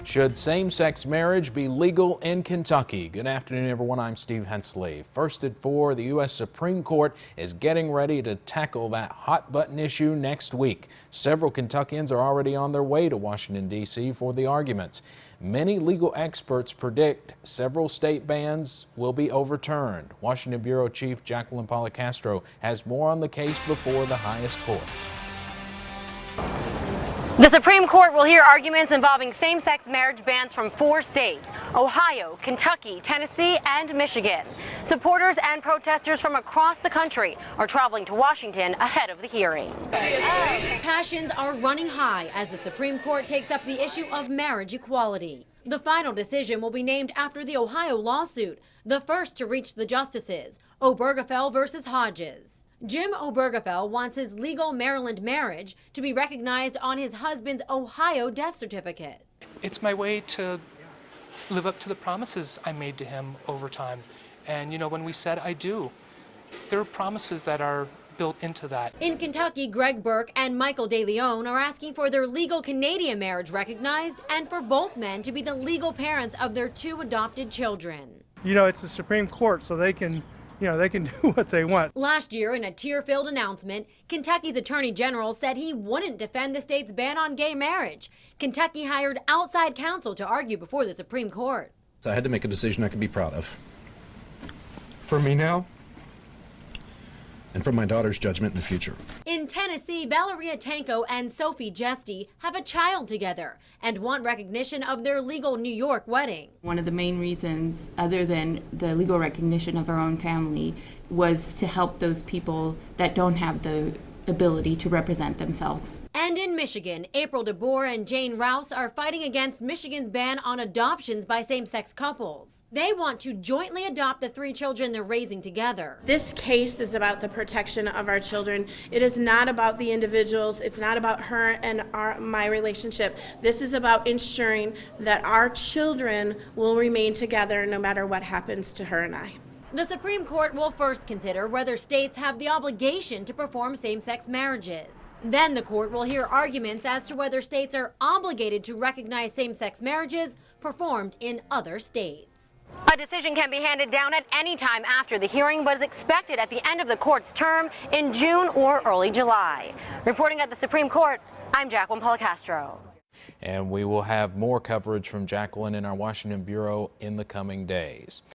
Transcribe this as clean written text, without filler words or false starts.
Should same-sex marriage be legal in Kentucky? Good afternoon, everyone. I'm Steve Hensley. First at 4, the U.S. Supreme Court is getting ready to tackle that hot-button issue next week. Several Kentuckians are already on their way to Washington, D.C. for the arguments. Many legal experts predict several state bans will be overturned. Washington Bureau Chief Jacqueline Policastro has more on the case before the highest court. The Supreme Court will hear arguments involving same-sex marriage bans from 4 states: Ohio, Kentucky, Tennessee, and Michigan. Supporters and protesters from across the country are traveling to Washington ahead of the hearing. Passions are running high as the Supreme Court takes up the issue of marriage equality. The final decision will be named after the Ohio lawsuit, the first to reach the justices, Obergefell versus Hodges. Jim Obergefell wants his legal Maryland marriage to be recognized on his husband's Ohio death certificate. It's my way to live up to the promises I made to him over time. And you know, when we said I do, there are promises that are built into that. In Kentucky, Greg Burke and Michael De Leon are asking for their legal Canadian marriage recognized and for both men to be the legal parents of their 2 adopted children. You know, it's the Supreme Court, so they can do what they want. Last year, in a tear-filled announcement, Kentucky's Attorney General said he wouldn't defend the state's ban on gay marriage. Kentucky hired outside counsel to argue before the Supreme Court. So I had to make a decision I could be proud of. For me now, and for my daughter's judgment in the future. In Tennessee, Valeria Tanko and Sophie Jesty have a child together and want recognition of their legal New York wedding. One of the main reasons, other than the legal recognition of our own family, was to help those people that don't have the ability to represent themselves. And in Michigan, April DeBoer and Jane Rouse are fighting against Michigan's ban on adoptions by same-sex couples. They want to jointly adopt the 3 children they're raising together. This case is about the protection of our children. It is not about the individuals. It's not about her and my relationship. This is about ensuring that our children will remain together no matter what happens to her and I. The Supreme Court will first consider whether states have the obligation to perform same-sex marriages. Then the court will hear arguments as to whether states are obligated to recognize same-sex marriages performed in other states. A decision can be handed down at any time after the hearing, but is expected at the end of the court's term in June or early July. Reporting at the Supreme Court, I'm Jacqueline Policastro. And we will have more coverage from Jacqueline in our Washington Bureau in the coming days.